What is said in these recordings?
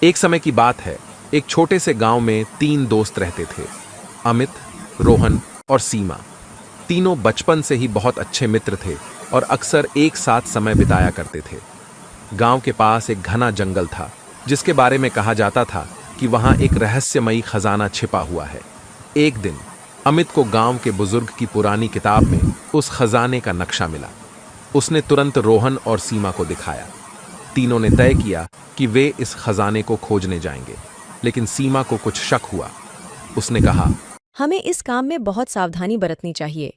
एक समय की बात है, एक छोटे से गांव में 3 दोस्त रहते थे। अमित, रोहन और सीमा। तीनों बचपन से ही बहुत अच्छे मित्र थे और अक्सर एक साथ समय बिताया करते थे। गांव के पास एक घना जंगल था, जिसके बारे में कहा जाता था कि वहां एक रहस्यमयी खजाना छिपा हुआ है। एक दिन अमित को गांव के बुजुर्ग की पुरानी किताब में उस खजाने का नक्शा मिला। उसने तुरंत रोहन और सीमा को दिखाया। तीनों ने तय किया कि वे इस खजाने को खोजने जाएंगे, लेकिन सीमा को कुछ शक हुआ। उसने कहा, हमें इस काम में बहुत सावधानी बरतनी चाहिए।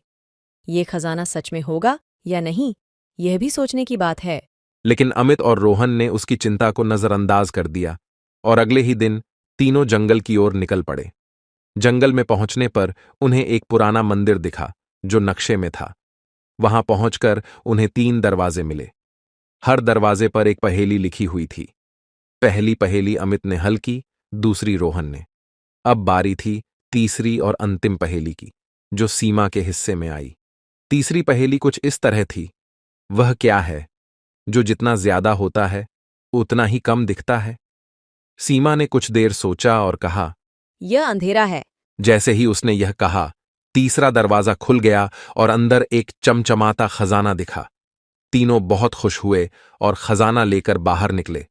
ये खजाना सच में होगा या नहीं, यह भी सोचने की बात है। लेकिन अमित और रोहन ने उसकी चिंता को नजरअंदाज कर दिया और अगले ही दिन तीनों जंगल की ओर निकल पड़े। जंगल में पहुंचने पर उन्हें एक पुराना मंदिर दिखा जो नक्शे में था। वहां पहुंचकर उन्हें 3 दरवाजे मिले। हर दरवाजे पर एक पहेली लिखी हुई थी। पहली पहेली अमित ने हल की, दूसरी रोहन ने। अब बारी थी तीसरी और अंतिम पहेली की, जो सीमा के हिस्से में आई। तीसरी पहेली कुछ इस तरह थी, वह क्या है जो जितना ज्यादा होता है उतना ही कम दिखता है? सीमा ने कुछ देर सोचा और कहा, यह अंधेरा है। जैसे ही उसने यह कहा, तीसरा दरवाजा खुल गया और अंदर एक चमचमाता खजाना दिखा। तीनों बहुत खुश हुए और खजाना लेकर बाहर निकले।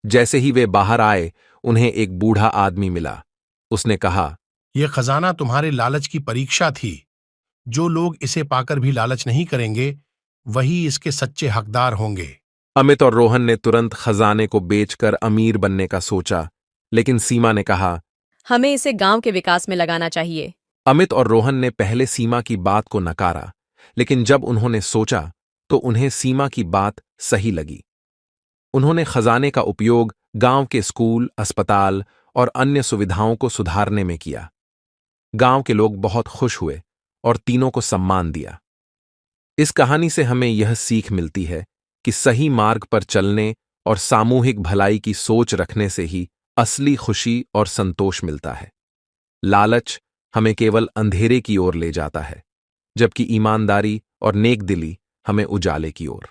जैसे ही वे बाहर आए, उन्हें एक बूढ़ा आदमी मिला। उसने कहा, यह खजाना तुम्हारे लालच की परीक्षा थी। जो लोग इसे पाकर भी लालच नहीं करेंगे, वही इसके सच्चे हकदार होंगे। अमित और रोहन ने तुरंत खजाने को बेचकर अमीर बनने का सोचा, लेकिन सीमा ने कहा, हमें इसे गांव के विकास में लगाना चाहिए। अमित और रोहन ने पहले सीमा की बात को नकारा, लेकिन जब उन्होंने सोचा तो उन्हें सीमा की बात सही लगी। उन्होंने खजाने का उपयोग गांव के स्कूल, अस्पताल और अन्य सुविधाओं को सुधारने में किया। गांव के लोग बहुत खुश हुए और तीनों को सम्मान दिया। इस कहानी से हमें यह सीख मिलती है कि सही मार्ग पर चलने और सामूहिक भलाई की सोच रखने से ही असली खुशी और संतोष मिलता है। लालच हमें केवल अंधेरे की ओर ले जाता है, जबकि ईमानदारी और नेकदिली हमें उजाले की ओर।